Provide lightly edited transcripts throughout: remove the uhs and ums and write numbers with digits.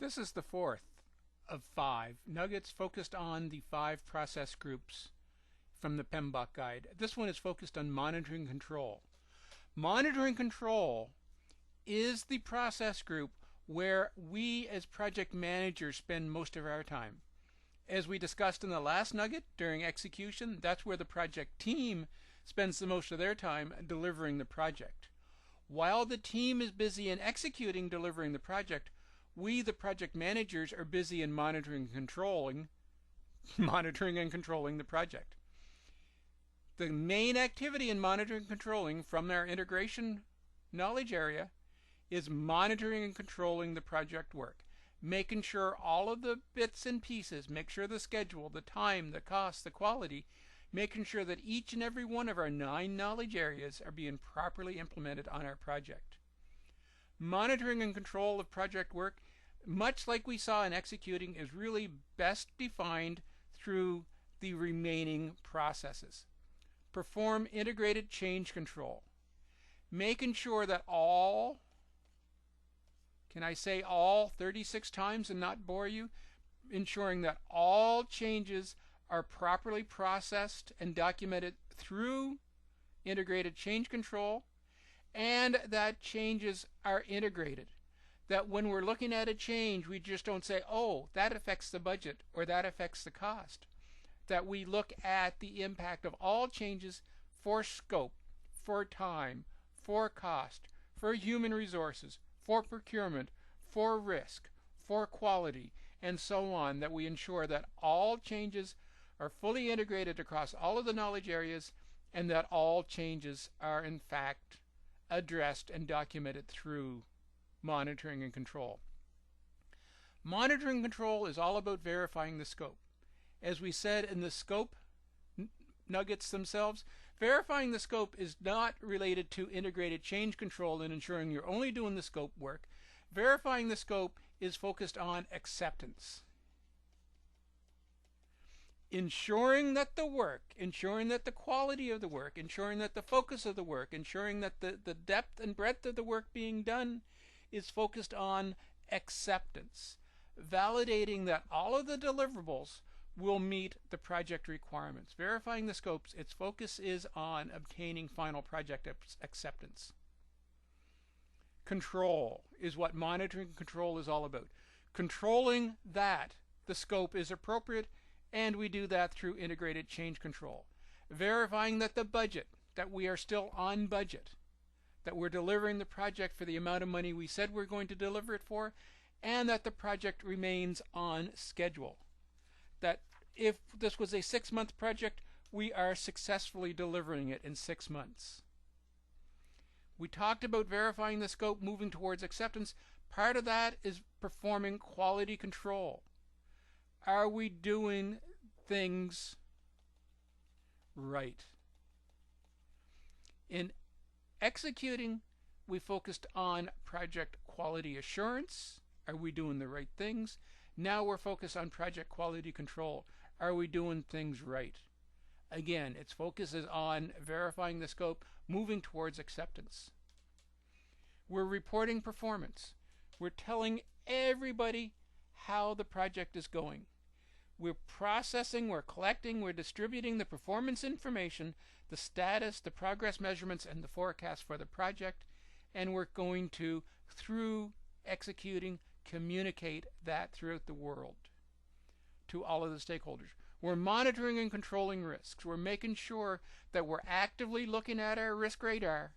This is the fourth of 5 nuggets focused on the 5 process groups from the PMBOK guide. This one is focused on monitoring control. Monitoring control is the process group where we as project managers spend most of our time. As we discussed in the last nugget, during execution, that's where the project team spends the most of their time delivering the project. While the team is busy in executing delivering the project, we, the project managers, are busy in monitoring and controlling the project. The main activity in monitoring and controlling from our integration knowledge area is monitoring and controlling the project work, making sure all of the bits and pieces, make sure the schedule, the time, the cost, the quality, making sure that each and every one of our 9 knowledge areas are being properly implemented on our project. Monitoring and control of project work, much like we saw in executing, is really best defined through the remaining processes. Perform integrated change control, making sure that all, can I say all 36 times and not bore you? Ensuring that all changes are properly processed and documented through integrated change control, and that changes are integrated. That when we're looking at a change, we just don't say, oh, that affects the budget or that affects the cost. That we look at the impact of all changes for scope, for time, for cost, for human resources, for procurement, for risk, for quality, and so on, that we ensure that all changes are fully integrated across all of the knowledge areas and that all changes are in fact addressed and documented through monitoring and control. Monitoring and control is all about verifying the scope. As we said in the scope nuggets themselves, verifying the scope is not related to integrated change control and ensuring you're only doing the scope work. Verifying the scope is focused on acceptance. Ensuring that the work, ensuring that the quality of the work, ensuring that the focus of the work, ensuring that the depth and breadth of the work being done is focused on acceptance. Validating that all of the deliverables will meet the project requirements. Verifying the scopes, its focus is on obtaining final project acceptance. Control is what monitoring control is all about. Controlling that the scope is appropriate, and we do that through integrated change control. Verifying that the budget, that we are still on budget, that we're delivering the project for the amount of money we said we're going to deliver it for, and that the project remains on schedule. That if this was a 6-month project, we are successfully delivering it in 6 months. We talked about verifying the scope, moving towards acceptance. Part of that is performing quality control. Are we doing things right? In executing, we focused on project quality assurance. Are we doing the right things? Now we're focused on project quality control. Are we doing things right? Again, its focus is on verifying the scope, moving towards acceptance. We're reporting performance. We're telling everybody how the project is going. We're processing, we're collecting, we're distributing the performance information, the status, the progress measurements, and the forecast for the project, and we're going to, through executing, communicate that throughout the world to all of the stakeholders. We're monitoring and controlling risks. We're making sure that we're actively looking at our risk radar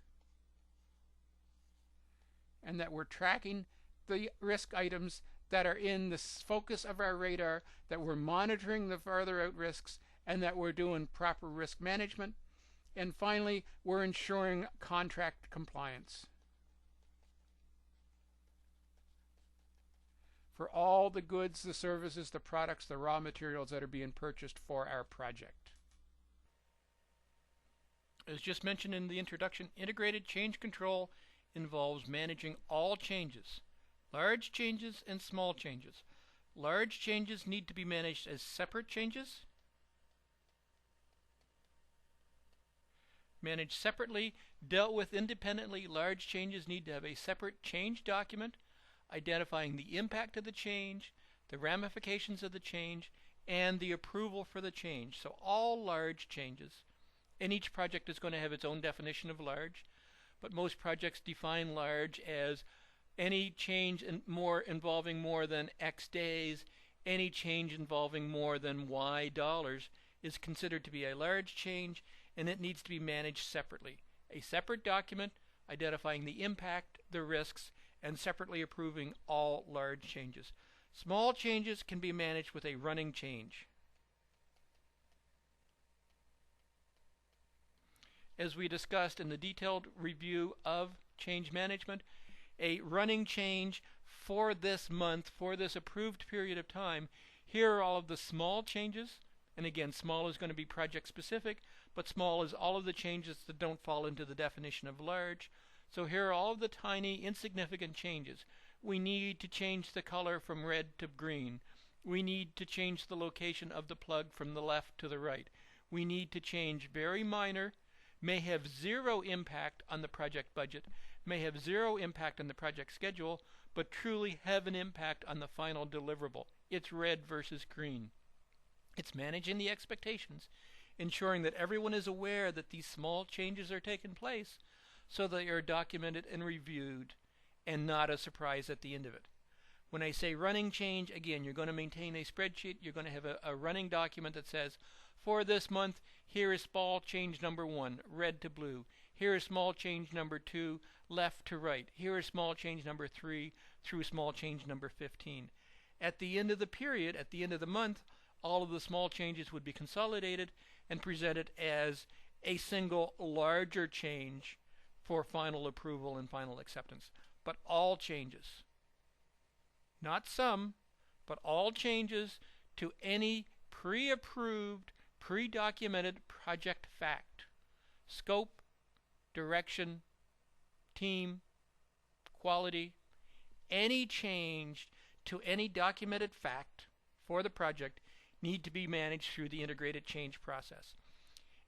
and that we're tracking the risk items that are in the focus of our radar, that we're monitoring the farther out risks, and that we're doing proper risk management. And finally, we're ensuring contract compliance for all the goods, the services, the products, the raw materials that are being purchased for our project. As just mentioned in the introduction, integrated change control involves managing all changes, large changes and small changes. Large changes need to be managed as separate changes. Managed separately, dealt with independently. Large changes need to have a separate change document, identifying the impact of the change, the ramifications of the change, and the approval for the change. So all large changes. And each project is going to have its own definition of large, but most projects define large as any change involving more than X days, any change involving more than Y dollars is considered to be a large change, and it needs to be managed separately. A separate document identifying the impact, the risks, and separately approving all large changes. Small changes can be managed with a running change. As we discussed in the detailed review of change management, a running change for this month, for this approved period of time, here are all of the small changes. And again, small is going to be project specific, but small is all of the changes that don't fall into the definition of large. So here are all of the tiny, insignificant changes. We need to change the color from red to green. We need to change the location of the plug from the left to the right. We need to change very minor, may have zero impact on the project budget, may have zero impact on the project schedule, but truly have an impact on the final deliverable. It's red versus green. It's managing the expectations, ensuring that everyone is aware that these small changes are taking place so they are documented and reviewed and not a surprise at the end of it. When I say running change, again, you're going to maintain a spreadsheet. You're going to have a running document that says, for this month, here is small change number 1, red to blue. Here is small change number 2, left to right. Here is small change number 3 through small change number 15. At the end of the period, at the end of the month, all of the small changes would be consolidated and presented as a single larger change for final approval and final acceptance. But all changes, not some, but all changes to any pre-approved, pre-documented project fact, scope, direction, team, quality, any change to any documented fact for the project need to be managed through the integrated change process.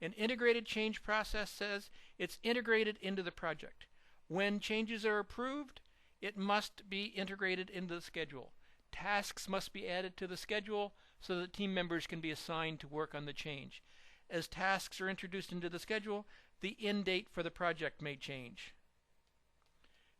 An integrated change process says it's integrated into the project. When changes are approved, it must be integrated into the schedule. Tasks must be added to the schedule so that team members can be assigned to work on the change. As tasks are introduced into the schedule, the end date for the project may change.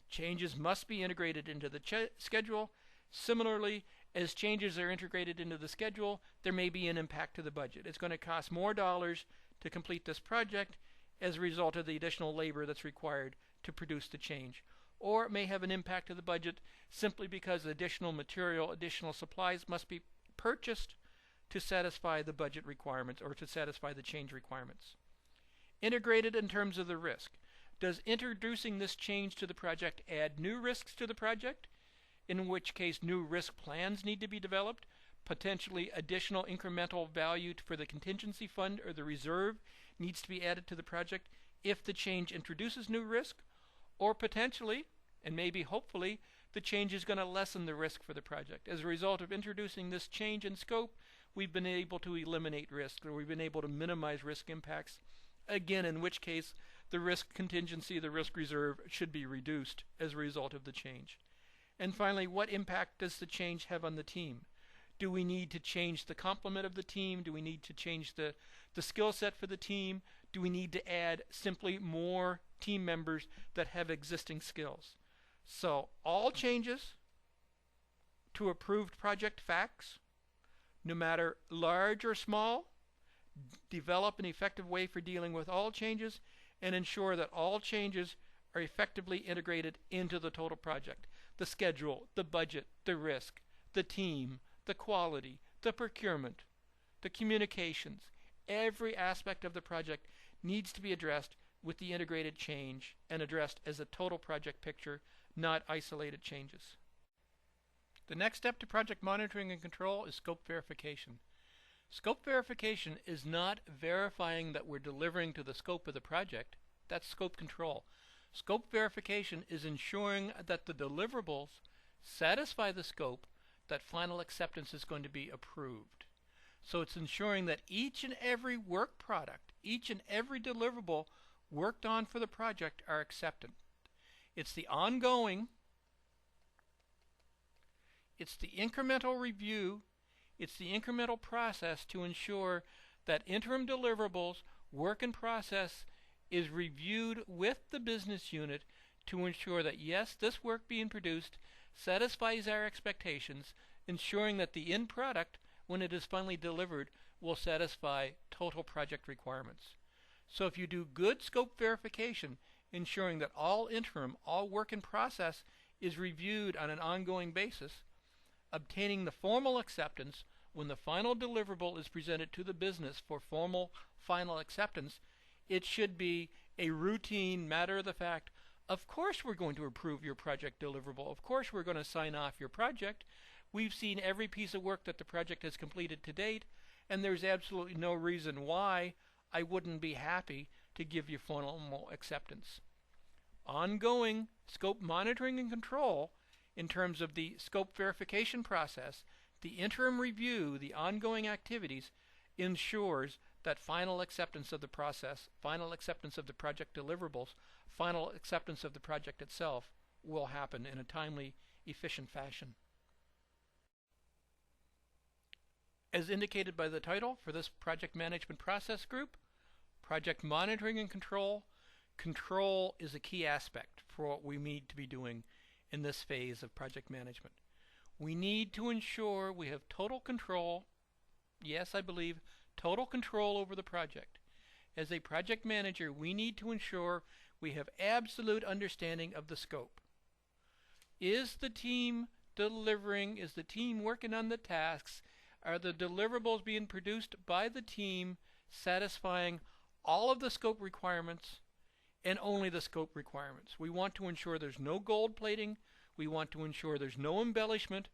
Changes must be integrated into the schedule. Similarly, as changes are integrated into the schedule, there may be an impact to the budget. It's going to cost more dollars to complete this project as a result of the additional labor that's required to produce the change. Or it may have an impact to the budget simply because additional material, additional supplies must be purchased to satisfy the budget requirements or to satisfy the change requirements. Integrated in terms of the risk. Does introducing this change to the project add new risks to the project? In which case new risk plans need to be developed, potentially additional incremental value for the contingency fund or the reserve needs to be added to the project if the change introduces new risk, or potentially, and maybe hopefully, the change is going to lessen the risk for the project. As a result of introducing this change in scope, we've been able to eliminate risk, or we've been able to minimize risk impacts, again, in which case the risk contingency, the risk reserve should be reduced as a result of the change. And finally, what impact does the change have on the team? Do we need to change the complement of the team? Do we need to change the skill set for the team? Do we need to add simply more team members that have existing skills? So all changes to approved project facts, no matter large or small, develop an effective way for dealing with all changes and ensure that all changes are effectively integrated into the total project. The schedule, the budget, the risk, the team, the quality, the procurement, the communications, every aspect of the project needs to be addressed with the integrated change and addressed as a total project picture, not isolated changes. The next step to project monitoring and control is scope verification. Scope verification is not verifying that we're delivering to the scope of the project. That's scope control. Scope verification is ensuring that the deliverables satisfy the scope, that final acceptance is going to be approved. So it's ensuring that each and every work product, each and every deliverable worked on for the project are accepted. It's the ongoing It's the incremental review, it's the incremental process to ensure that interim deliverables, work in process, is reviewed with the business unit to ensure that yes, this work being produced satisfies our expectations, ensuring that the end product, when it is finally delivered, will satisfy total project requirements. So if you do good scope verification, ensuring that all interim, all work in process is reviewed on an ongoing basis, obtaining the formal acceptance when the final deliverable is presented to the business for formal final acceptance, it should be a routine matter of the fact, of course we're going to approve your project deliverable, of course we're going to sign off your project. We've seen every piece of work that the project has completed to date, and there's absolutely no reason why I wouldn't be happy to give you formal acceptance. Ongoing scope monitoring and control in terms of the scope verification process, the interim review, the ongoing activities, ensures that final acceptance of the process, final acceptance of the project deliverables, final acceptance of the project itself will happen in a timely, efficient fashion. As indicated by the title for this project management process group, project monitoring and control, control is a key aspect for what we need to be doing in this phase of project management. We need to ensure we have total control, yes, I believe total control over the project. As a project manager, we need to ensure we have absolute understanding of the scope. Is the team delivering? Is the team working on the tasks? Are the deliverables being produced by the team satisfying all of the scope requirements and only the scope requirements? We want to ensure there's no gold plating. We want to ensure there's no embellishment,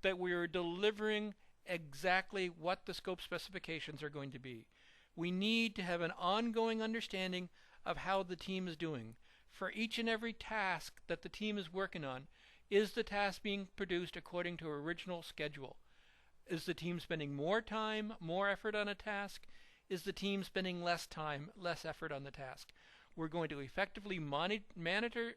that we are delivering exactly what the scope specifications are going to be. We need to have an ongoing understanding of how the team is doing. For each and every task that the team is working on, is the task being produced according to original schedule? Is the team spending more time, more effort on a task? Is the team spending less time, less effort on the task? We're going to effectively monitor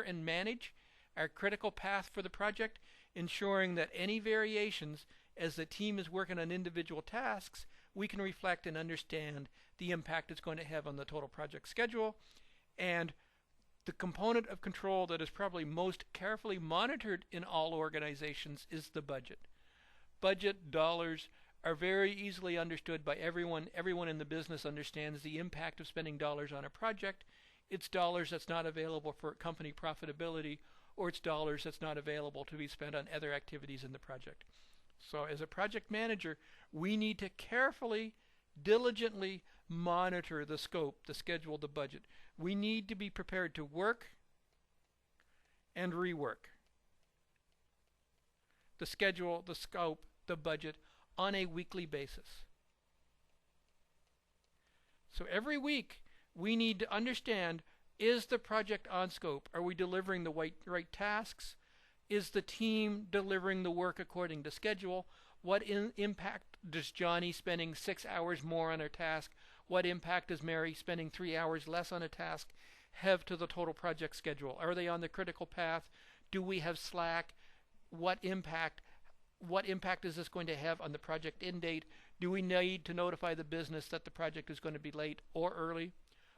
and manage our critical path for the project, ensuring that any variations as the team is working on individual tasks, we can reflect and understand the impact it's going to have on the total project schedule. And the component of control that is probably most carefully monitored in all organizations is the budget. Budget dollars are very easily understood by everyone. Everyone in the business understands the impact of spending dollars on a project. It's dollars that's not available for company profitability, or it's dollars that's not available to be spent on other activities in the project. So as a project manager, we need to carefully, diligently monitor the scope, the schedule, the budget. We need to be prepared to work and rework the schedule, the scope, the budget on a weekly basis. So every week we need to understand, is the project on scope? Are we delivering the right tasks? Is the team delivering the work according to schedule? What impact does Johnny spending 6 hours more on a task? What impact does Mary spending 3 hours less on a task have to the total project schedule? Are they on the critical path? Do we have slack? What impact is this going to have on the project end date? Do we need to notify the business that the project is going to be late or early?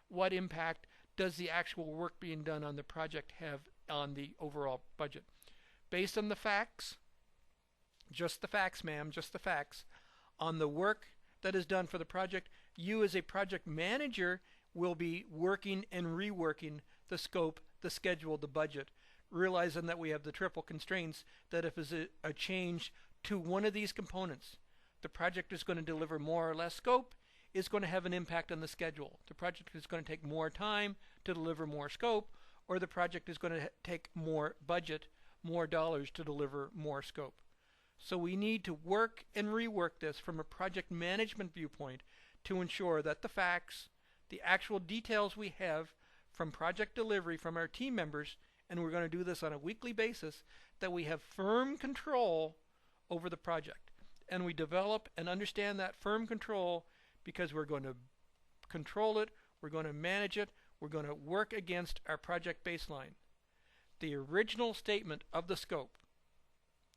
What impact does the actual work being done on the project have on the overall budget? Based on the facts, just the facts, ma'am, just the facts, on the work that is done for the project, you as a project manager will be working and reworking the scope, the schedule, the budget, realizing that we have the triple constraints, that if there's a change to one of these components, the project is going to deliver more or less scope, is going to have an impact on the schedule. The project is going to take more time to deliver more scope, or the project is going to take more budget, more dollars to deliver more scope. So we need to work and rework this from a project management viewpoint to ensure that the facts, the actual details we have from project delivery from our team members, and we're going to do this on a weekly basis, that we have firm control over the project. And we develop and understand that firm control because we're going to control it, we're going to manage it, we're going to work against our project baseline. The original statement of the scope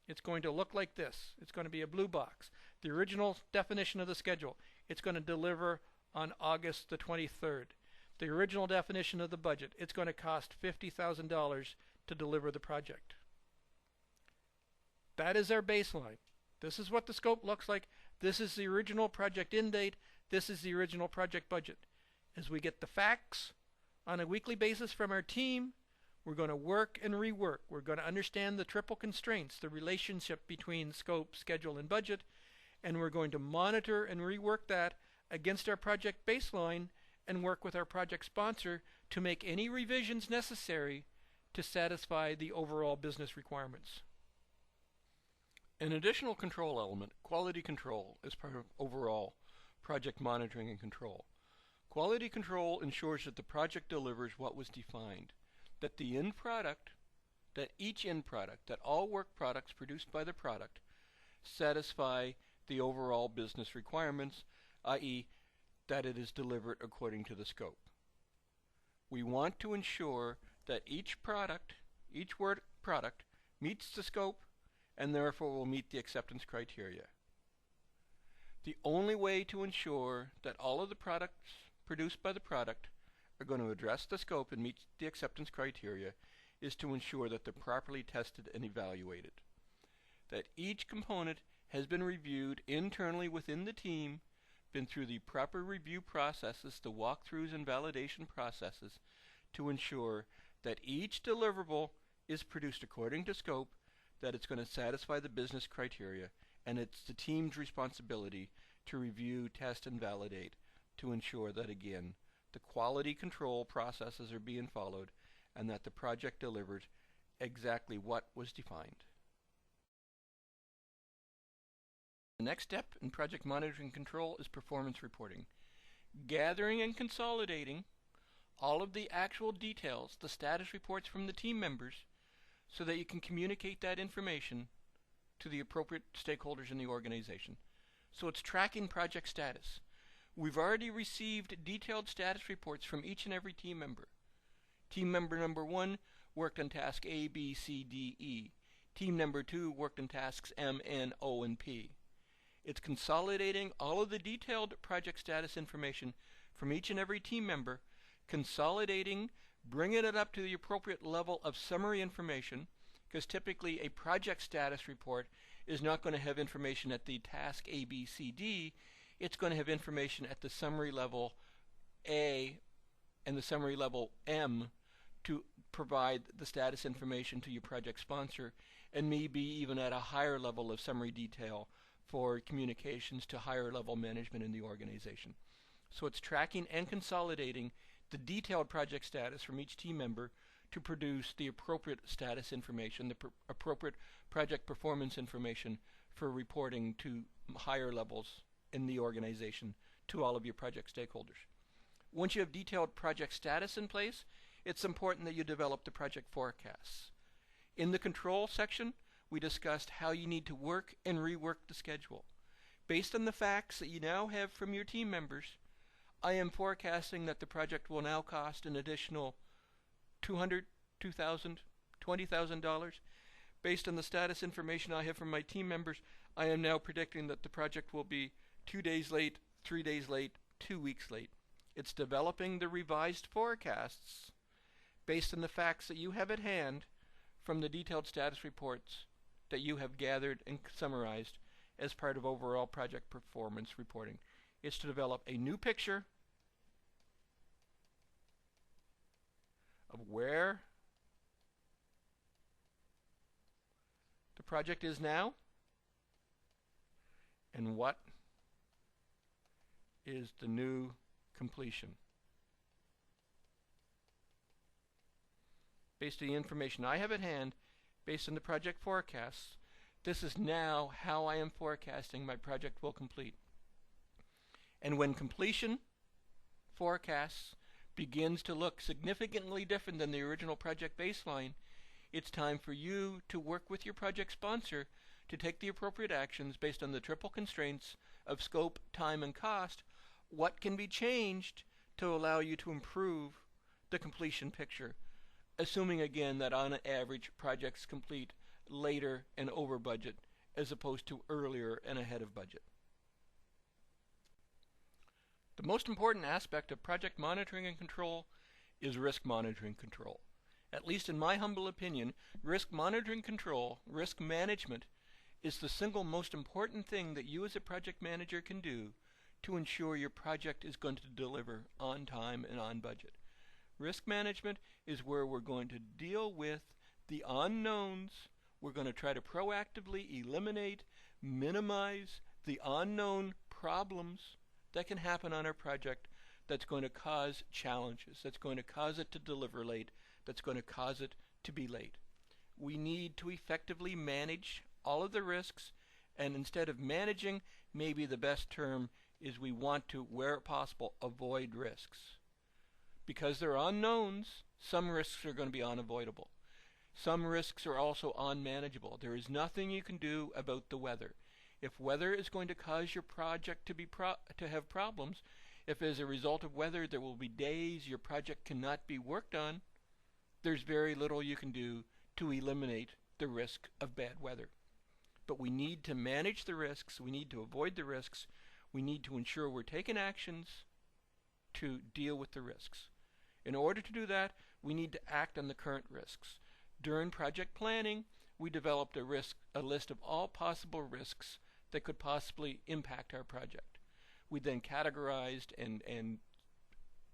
It's going to look like this. It's going to be a blue box. The original definition of the schedule. It's going to deliver on August the 23rd. The original definition of the budget. It's going to cost $50,000 to deliver the project. That is our baseline. This is what the scope looks like. This is the original project end date. This is the original project budget. As we get the facts on a weekly basis from our team, we're going to work and rework. We're going to understand the triple constraints, the relationship between scope, schedule, and budget, and we're going to monitor and rework that against our project baseline and work with our project sponsor to make any revisions necessary to satisfy the overall business requirements. An additional control element, quality control, is part of overall project monitoring and control. Quality control ensures that the project delivers what was defined, that the end product, that each end product, that all work products produced by the product satisfy the overall business requirements, i.e., that it is delivered according to the scope. We want to ensure that each product, each work product, meets the scope and therefore will meet the acceptance criteria. The only way to ensure that all of the products produced by the product are going to address the scope and meet the acceptance criteria is to ensure that they're properly tested and evaluated. That each component has been reviewed internally within the team, been through the proper review processes, the walkthroughs and validation processes, to ensure that each deliverable is produced according to scope, that it's going to satisfy the business criteria, and it's the team's responsibility to review, test, and validate to ensure that, again, the quality control processes are being followed and that the project delivers exactly what was defined. The next step in project monitoring control is performance reporting. Gathering and consolidating all of the actual details, the status reports from the team members, so that you can communicate that information to the appropriate stakeholders in the organization. So it's tracking project status. We've already received detailed status reports from each and every team member. Team member number 1 worked on task A, B, C, D, E. Team number 2 worked on tasks M, N, O, and P. It's consolidating all of the detailed project status information from each and every team member, consolidating, bringing it up to the appropriate level of summary information, because typically a project status report is not going to have information at the task A, B, C, D. It's going to have information at the summary level A and the summary level M to provide the status information to your project sponsor, and maybe even at a higher level of summary detail for communications to higher level management in the organization. So it's tracking and consolidating the detailed project status from each team member to produce the appropriate status information, the appropriate project performance information for reporting to higher levels in the organization to all of your project stakeholders. Once you have detailed project status in place, it's important that you develop the project forecasts. In the control section, we discussed how you need to work and rework the schedule. Based on the facts that you now have from your team members, I am forecasting that the project will now cost an additional $200,000, $2,000, $20,000. Based on the status information I have from my team members, I am now predicting that the project will be 2 days late, 3 days late, 2 weeks late. It's developing the revised forecasts based on the facts that you have at hand from the detailed status reports that you have gathered and summarized as part of overall project performance reporting. It's to develop a new picture of where the project is now and what is the new completion. Based on the information I have at hand, based on the project forecasts, this is now how I am forecasting my project will complete. And when completion forecasts begins to look significantly different than the original project baseline, it's time for you to work with your project sponsor to take the appropriate actions based on the triple constraints of scope, time, and cost. What can be changed to allow you to improve the completion picture, assuming again that on average projects complete later and over budget as opposed to earlier and ahead of budget. The most important aspect of project monitoring and control is risk monitoring control. At least in my humble opinion, risk monitoring control, risk management, is the single most important thing that you as a project manager can do to ensure your project is going to deliver on time and on budget. Risk management is where we're going to deal with the unknowns. We're going to try to proactively eliminate, minimize the unknown problems that can happen on our project that's going to cause challenges, that's going to cause it to deliver late, that's going to cause it to be late. We need to effectively manage all of the risks, and instead of managing, maybe the best term is we want to, where possible, avoid risks. Because they're unknowns, some risks are going to be unavoidable. Some risks are also unmanageable. There is nothing you can do about the weather. If weather is going to cause your project to have problems, if as a result of weather there will be days your project cannot be worked on, there's very little you can do to eliminate the risk of bad weather. But we need to manage the risks, we need to avoid the risks, we need to ensure we're taking actions to deal with the risks. In order to do that, we need to act on the current risks. During project planning, we developed a list of all possible risks that could possibly impact our project. We then categorized and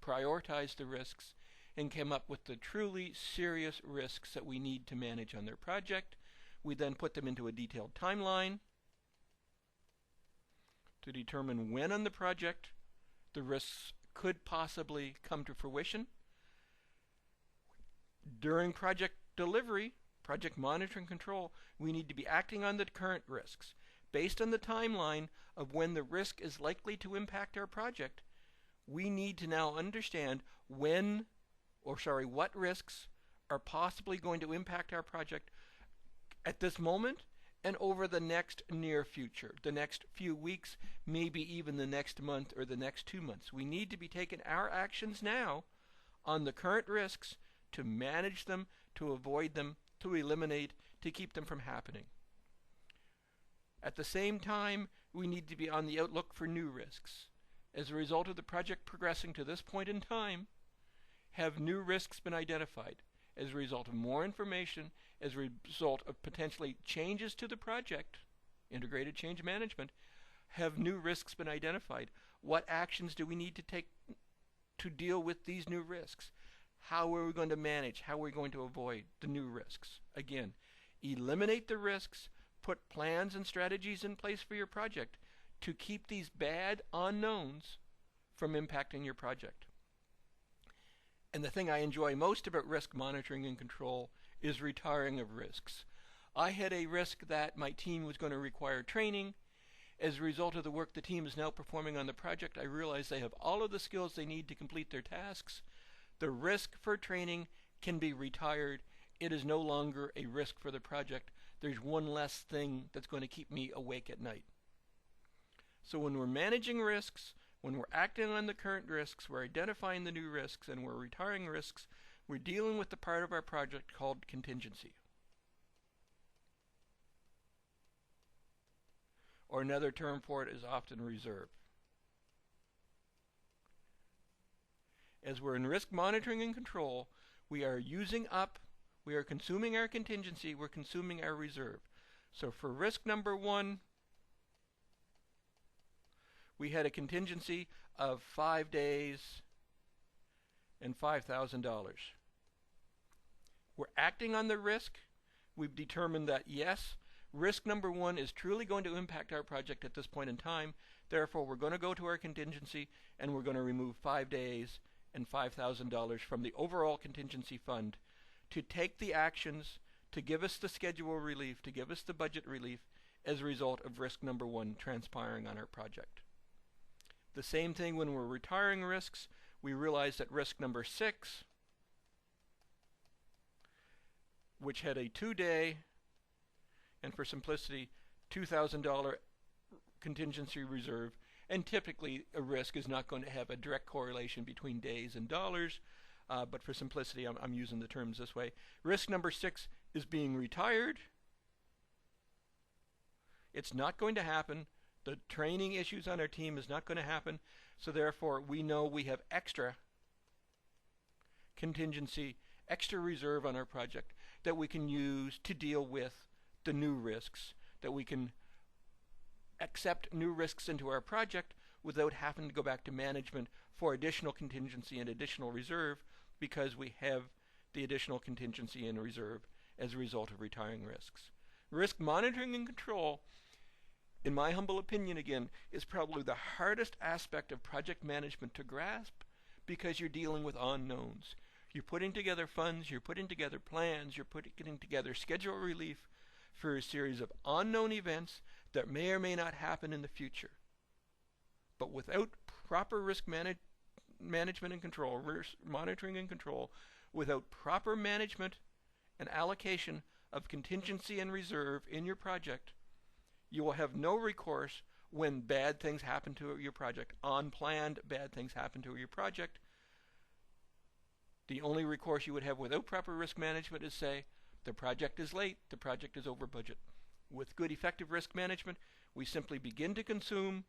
prioritized the risks and came up with the truly serious risks that we need to manage on their project. We then put them into a detailed timeline to determine when on the project the risks could possibly come to fruition. During project delivery, project monitoring control, we need to be acting on the current risks. Based on the timeline of when the risk is likely to impact our project, we need to now understand what risks are possibly going to impact our project at this moment and over the next near future, the next few weeks, maybe even the next month or the next 2 months. We need to be taking our actions now on the current risks to manage them, to avoid them, to eliminate, to keep them from happening. At the same time, we need to be on the outlook for new risks. As a result of the project progressing to this point in time, have new risks been identified? As a result of more information, as a result of potentially changes to the project, integrated change management, have new risks been identified? What actions do we need to take to deal with these new risks? How are we going to manage? How are we going to avoid the new risks? Again, eliminate the risks, put plans and strategies in place for your project to keep these bad unknowns from impacting your project. And the thing I enjoy most about risk monitoring and control is retiring of risks. I had a risk that my team was going to require training. As a result of the work the team is now performing on the project, I realize they have all of the skills they need to complete their tasks. The risk for training can be retired. It is no longer a risk for the project. There's one less thing that's going to keep me awake at night. So when we're managing risks, when we're acting on the current risks, we're identifying the new risks, and we're retiring risks, we're dealing with the part of our project called contingency. Or another term for it is often reserve. As we're in risk monitoring and control, we are consuming our contingency, we're consuming our reserve. So for risk number 1, we had a contingency of 5 days and $5,000. We're acting on the risk. We've determined that yes, risk number 1 is truly going to impact our project at this point in time. Therefore, we're going to go to our contingency and we're going to remove 5 days and $5,000 from the overall contingency fund to take the actions to give us the schedule relief, to give us the budget relief as a result of risk number 1 transpiring on our project. The same thing when we're retiring risks. We realize that risk number 6, which had a 2-day, and for simplicity, $2,000 contingency reserve, and typically a risk is not going to have a direct correlation between days and dollars, but for simplicity I'm using the terms this way. Risk number 6 is being retired, It's not going to happen. The training issues on our team is not going to happen. So therefore, we know we have extra contingency, extra reserve on our project that we can use to deal with the new risks, that we can accept new risks into our project without having to go back to management for additional contingency and additional reserve, because we have the additional contingency and reserve as a result of retiring risks. Risk monitoring and control, in my humble opinion again, is probably the hardest aspect of project management to grasp, because you're dealing with unknowns. You're putting together funds, you're putting together plans, you're putting together schedule relief for a series of unknown events that may or may not happen in the future. But without proper risk management and control, risk monitoring and control, without proper management and allocation of contingency and reserve in your project, you will have no recourse when bad things happen to your project. Unplanned bad things happen to your project. The only recourse you would have without proper risk management is say, the project is late, the project is over budget. With good effective risk management, we simply begin to consume,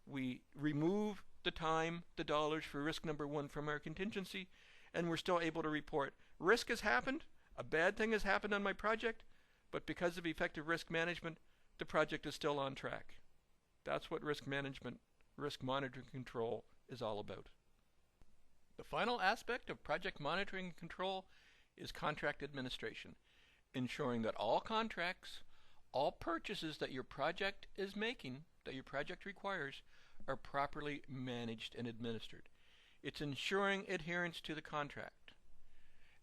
we remove the time, the dollars for risk number one from our contingency, and we're still able to report, risk has happened, a bad thing has happened on my project, but because of effective risk management, the project is still on track. That's what risk management, risk monitoring control is all about. The final aspect of project monitoring and control is contract administration, ensuring that all contracts, all purchases that your project is making, that your project requires, are properly managed and administered. It's ensuring adherence to the contract.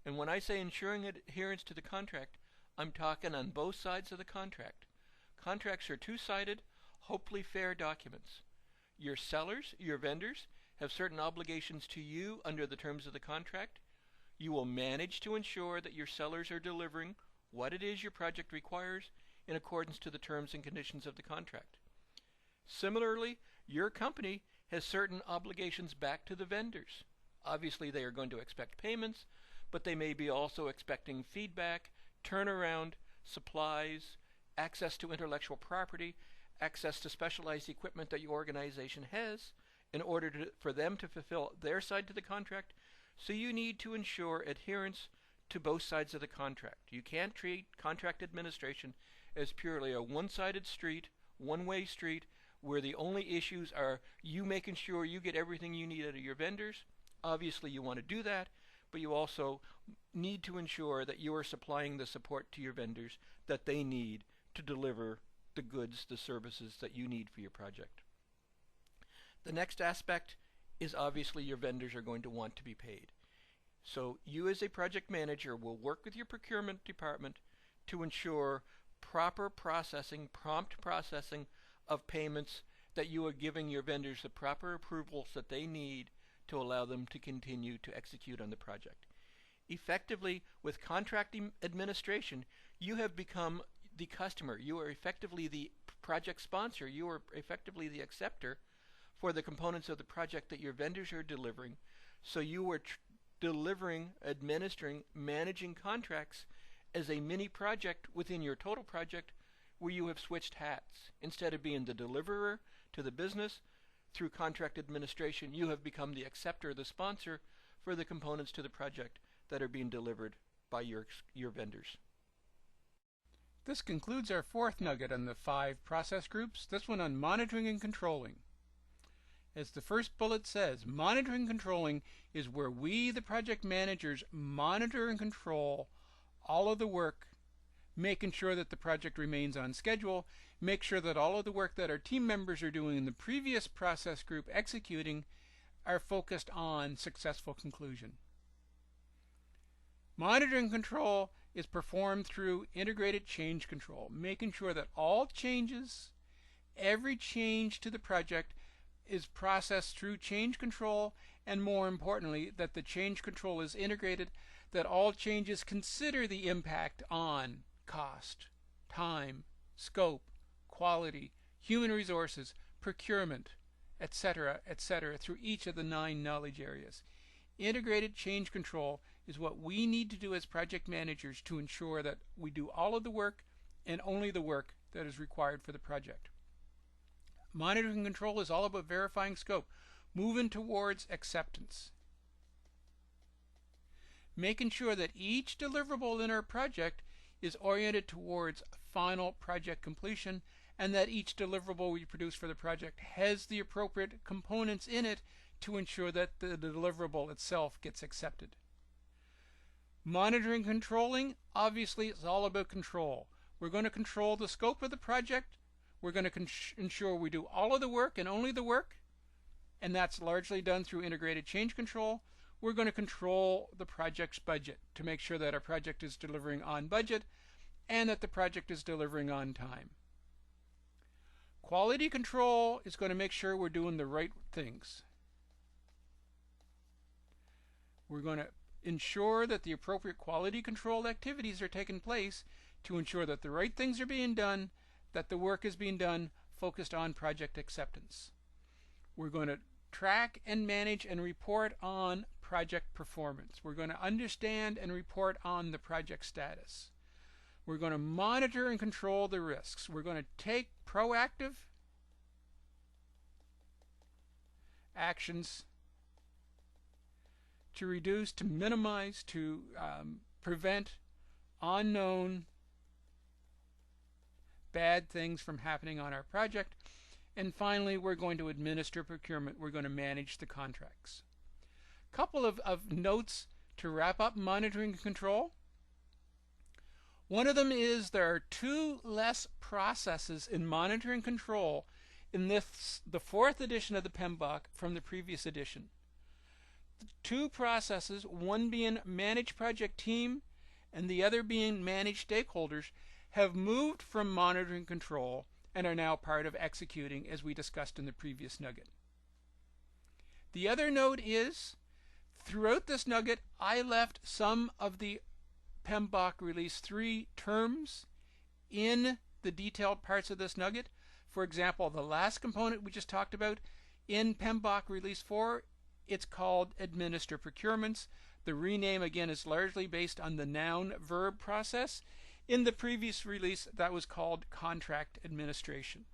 And when I say ensuring adherence to the contract, I'm talking on both sides of the contract. Contracts are two-sided, hopefully fair documents. Your sellers, your vendors, have certain obligations to you under the terms of the contract. You will manage to ensure that your sellers are delivering what it is your project requires in accordance to the terms and conditions of the contract. Similarly, your company has certain obligations back to the vendors. Obviously, they are going to expect payments, but they may be also expecting feedback, turnaround, supplies, access to intellectual property, access to specialized equipment that your organization has in order for them to fulfill their side to the contract. So you need to ensure adherence to both sides of the contract. You can't treat contract administration as purely a one-sided street, one-way street, where the only issues are you making sure you get everything you need out of your vendors. Obviously you want to do that, but you also need to ensure that you are supplying the support to your vendors that they need to deliver the goods, the services that you need for your project. The next aspect is obviously your vendors are going to want to be paid. So you as a project manager will work with your procurement department to ensure proper processing, prompt processing of payments, that you are giving your vendors the proper approvals that they need to allow them to continue to execute on the project. Effectively, with contract administration, you have become the customer. You are effectively the project sponsor. You are effectively the acceptor for the components of the project that your vendors are delivering. So you are delivering, administering, managing contracts as a mini project within your total project, where you have switched hats. Instead of being the deliverer to the business through contract administration, you have become the acceptor, the sponsor for the components to the project that are being delivered by your vendors. This concludes our fourth nugget on the 5 process groups, this one on monitoring and controlling. As the first bullet says, monitoring and controlling is where we, the project managers, monitor and control all of the work, making sure that the project remains on schedule, make sure that all of the work that our team members are doing in the previous process group executing are focused on successful conclusion. Monitoring control is performed through integrated change control, making sure that all changes, every change to the project is processed through change control, and more importantly, that the change control is integrated, that all changes consider the impact on cost, time, scope, quality, human resources, procurement, etc., through each of the 9 knowledge areas. Integrated change control is what we need to do as project managers to ensure that we do all of the work and only the work that is required for the project. Monitoring and control is all about verifying scope, moving towards acceptance. Making sure that each deliverable in our project is oriented towards final project completion, and that each deliverable we produce for the project has the appropriate components in it to ensure that the deliverable itself gets accepted. Monitoring and controlling, obviously, is all about control. We're going to control the scope of the project. We're going to ensure we do all of the work and only the work, and that's largely done through integrated change control. We're going to control the project's budget to make sure that our project is delivering on budget and that the project is delivering on time. Quality control is going to make sure we're doing the right things. We're going to ensure that the appropriate quality control activities are taking place to ensure that the right things are being done, that the work is being done focused on project acceptance. We're going to track and manage and report on project performance. We're going to understand and report on the project status. We're going to monitor and control the risks. We're going to take proactive actions to reduce, to minimize, to prevent unknown bad things from happening on our project. And finally, we're going to administer procurement. We're going to manage the contracts. Couple of notes to wrap up monitoring and control. One of them is there are two less processes in monitoring and control in the 4th edition of the PMBOK from the previous edition. The two processes, one being manage project team and the other being manage stakeholders, have moved from monitoring and control and are now part of executing, as we discussed in the previous nugget. The other note is, throughout this nugget, I left some of the PMBOK Release 3 terms in the detailed parts of this nugget. For example, the last component we just talked about in PMBOK Release 4, it's called Administer Procurements. The rename, again, is largely based on the noun-verb process. In the previous release, that was called Contract Administration.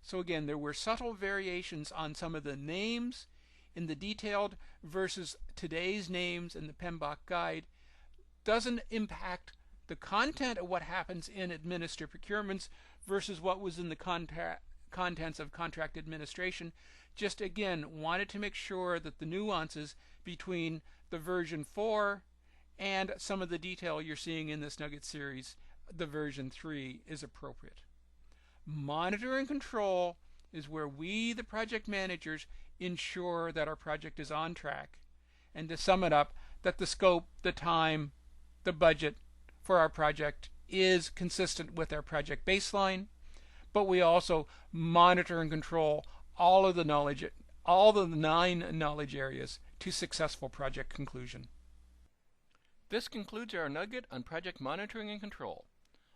So again, there were subtle variations on some of the names in the detailed versus today's names in the PMBOK guide. Doesn't impact the content of what happens in Administer Procurements versus what was in the contents of Contract Administration. Just again, wanted to make sure that the nuances between the version 4 and some of the detail you're seeing in this nugget series, the version 3, is appropriate. Monitor and control is where we, the project managers, ensure that our project is on track. And to sum it up, that the scope, the time, the budget for our project is consistent with our project baseline, but we also monitor and control all of the knowledge, all the 9 knowledge areas to successful project conclusion. This concludes our nugget on project monitoring and control.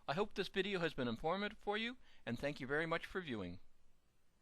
I hope this video has been informative for you, and thank you very much for viewing.